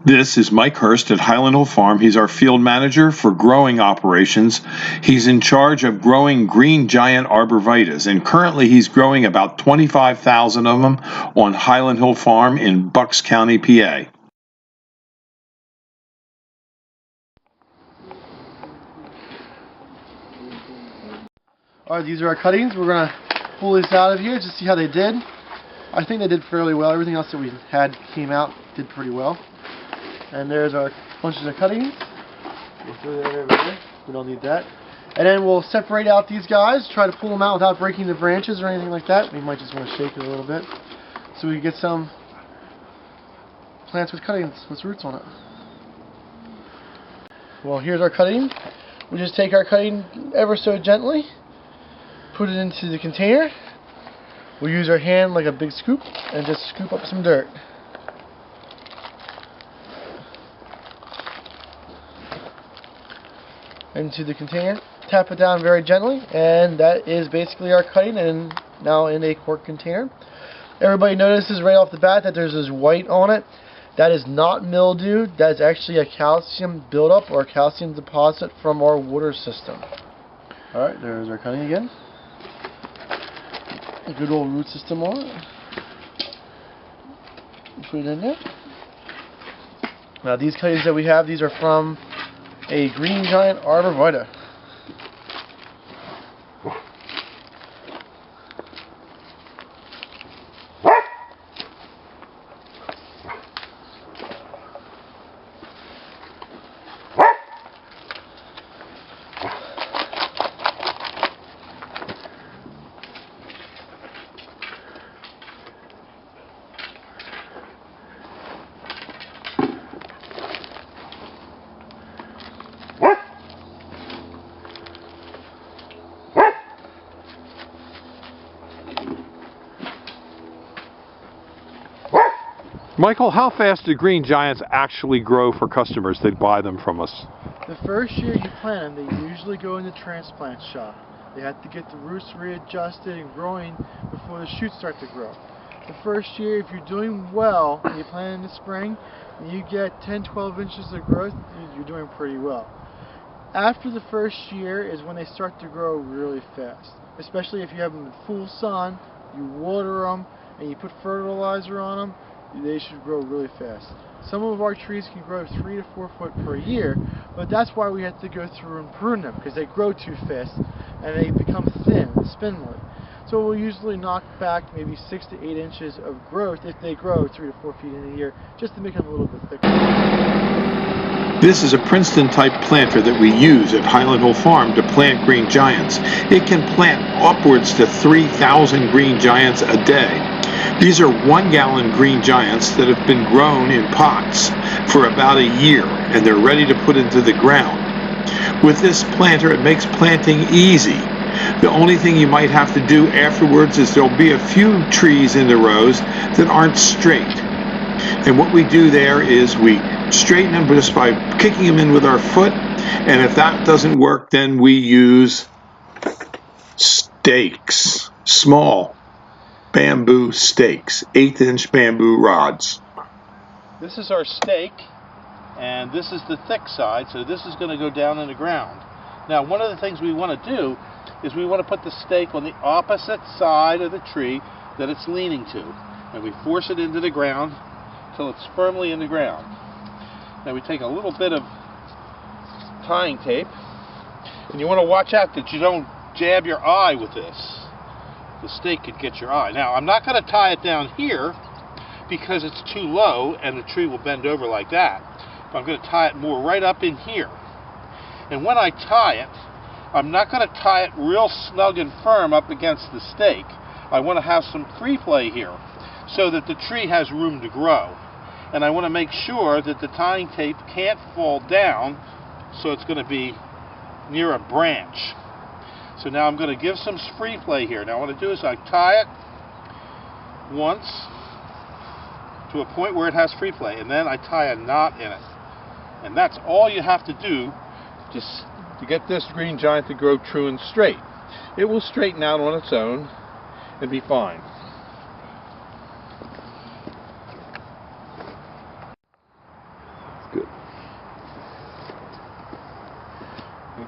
This is Mike Hurst at Highland Hill Farm. He's our field manager for growing operations. He's in charge of growing green giant arborvitaes, and currently he's growing about 25,000 of them on Highland Hill Farm in Bucks County, PA. Alright, these are our cuttings. We're going to pull this out of here to see how they did. I think they did fairly well. Everything else that we had came out, did pretty well. And there's our bunches of cuttings. We'll throw that over there. We don't need that. And then we'll separate out these guys, try to pull them out without breaking the branches or anything like that. We might just want to shake it a little bit so we can get some plants with cuttings, with roots on it. Well, here's our cutting. We just take our cutting ever so gently, put it into the container. We'll use our hand like a big scoop and just scoop up some dirt. Into the container, tap it down very gently, and that is basically our cutting, and now in a quart container. Everybody notices right off the bat that there's this white on it. That is not mildew. That is actually a calcium buildup or a calcium deposit from our water system. Alright, there's our cutting again. A good old root system on it. Put it in there. Now these cuttings that we have, these are from a green giant arborvitae. Michael, how fast do green giants actually grow for customers that buy them from us? The first year you plant them, they usually go in the transplant shop. They have to get the roots readjusted and growing before the shoots start to grow. The first year, if you're doing well, and you plant in the spring, and you get 10-12 inches of growth, you're doing pretty well. After the first year is when they start to grow really fast, especially if you have them in full sun, you water them, and you put fertilizer on them. They should grow really fast. Some of our trees can grow 3 to 4 foot per year, but that's why we have to go through and prune them, because they grow too fast and they become thin and spindly. So we'll usually knock back maybe 6 to 8 inches of growth if they grow 3 to 4 feet in a year, just to make them a little bit thicker. This is a Princeton type planter that we use at Highland Hill Farm to plant green giants. It can plant upwards to 3,000 green giants a day. These are 1-gallon green giants that have been grown in pots for about a year, and they're ready to put into the ground. With this planter, it makes planting easy. The only thing you might have to do afterwards is there'll be a few trees in the rows that aren't straight. And what we do there is we straighten them just by kicking them in with our foot, and if that doesn't work, then we use stakes, small bamboo stakes, 1/8-inch bamboo rods. This is our stake, and this is the thick side, so this is going to go down in the ground. Now, one of the things we want to do is we want to put the stake on the opposite side of the tree that it's leaning to, and we force it into the ground until it's firmly in the ground. Now we take a little bit of tying tape, and you want to watch out that you don't jab your eye with this. The stake could get your eye. Now, I'm not going to tie it down here because it's too low and the tree will bend over like that. But I'm going to tie it more right up in here. And when I tie it, I'm not going to tie it real snug and firm up against the stake. I want to have some free play here so that the tree has room to grow. And I want to make sure that the tying tape can't fall down, so it's going to be near a branch. So now I'm going to give some free play here. Now what I do is I tie it once to a point where it has free play, and then I tie a knot in it. And that's all you have to do just to get this green giant to grow true and straight. It will straighten out on its own and be fine.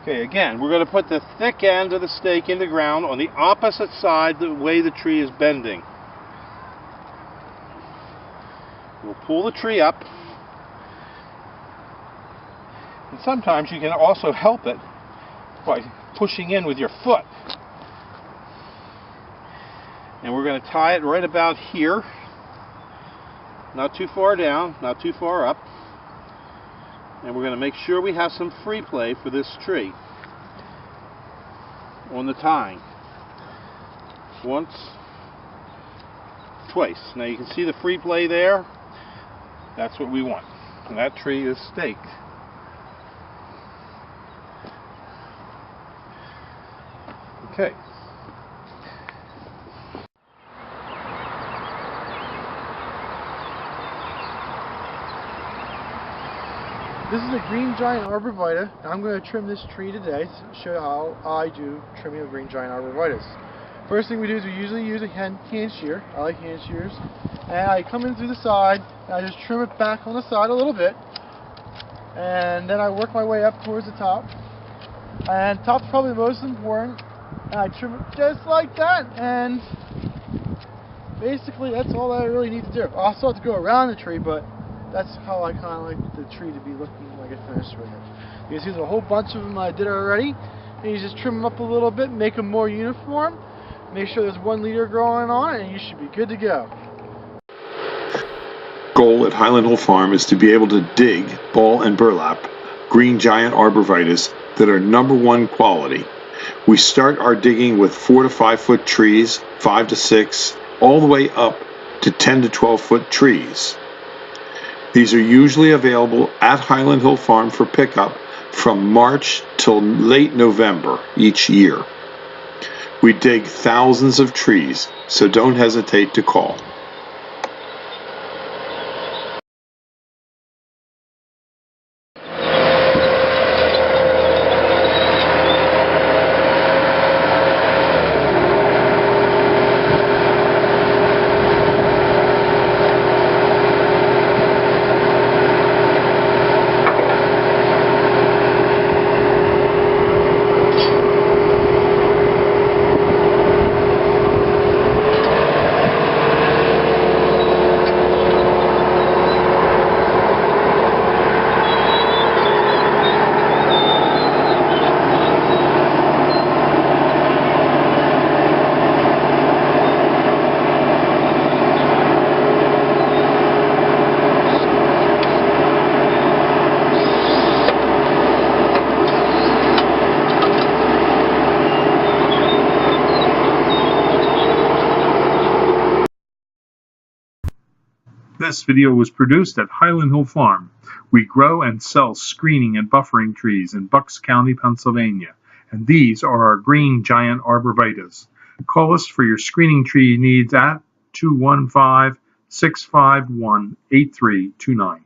Okay, again, we're going to put the thick end of the stake in the ground on the opposite side the way the tree is bending. We'll pull the tree up. And sometimes you can also help it by pushing in with your foot. And we're going to tie it right about here. Not too far down, not too far up. And we're going to make sure we have some free play for this tree on the tying. Once, twice. Now you can see the free play there. That's what we want. And that tree is staked. Okay. This is a green giant arborvitae. I'm going to trim this tree today to show how I do trimming of green giant arborvitaes. First thing we do is we usually use a hand shear. I like hand shears. And I come in through the side and I just trim it back on the side a little bit. And then I work my way up towards the top. And top's probably the most important. And I trim it just like that. And basically that's all I really need to do. I also have to go around the tree, but that's how I kind of like the tree to be looking like a finished with it. You can see there's a whole bunch of them I did already. And you just trim them up a little bit, make them more uniform. Make sure there's 1 leader growing on it, and you should be good to go. Goal at Highland Hill Farm is to be able to dig, ball, and burlap green giant arborvitaes that are #1 quality. We start our digging with 4 to 5 foot trees, 5 to 6, all the way up to 10 to 12 foot trees. These are usually available at Highland Hill Farm for pickup from March till late November each year. We dig thousands of trees, so don't hesitate to call. This video was produced at Highland Hill Farm. We grow and sell screening and buffering trees in Bucks County, Pennsylvania, and these are our green giant arborvitaes. Call us for your screening tree needs at 215-651-8329.